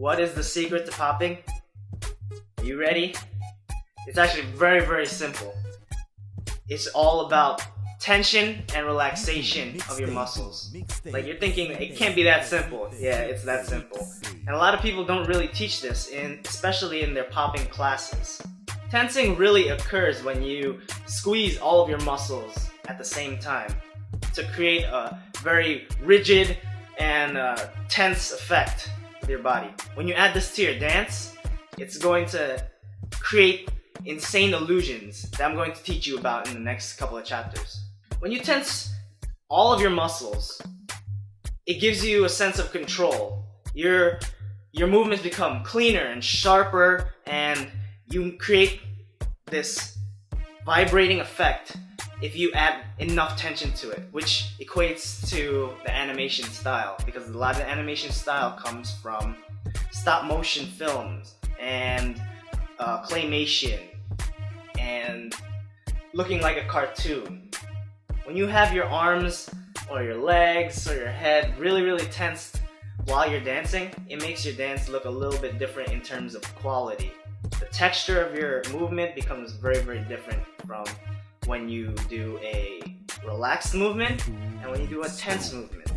What is the secret to popping? Are you ready? It's actually very, very simple. It's all about tension and relaxation of your muscles. Like, you're thinking, it can't be that simple. Yeah, it's that simple. And a lot of people don't really teach this, especially in their popping classes. Tensing really occurs when you squeeze all of your muscles at the same time to create a very rigid and tense effect with your body. When you add this to your dance, it's going to create insane illusions that I'm going to teach you about in the next couple of chapters. When you tense all of your muscles, it gives you a sense of control. Your movements become cleaner and sharper, and you create this vibrating effect if you add enough tension to it, which equates to the animation style, because a lot of the animation style comes from stop motion films and claymation and looking like a cartoon. When you have your arms or your legs or your head really, really tensed while you're dancing, it makes your dance look a little bit different in terms of quality. The texture of your movement becomes very, very different from when you do a relaxed movement and when you do a tense movement.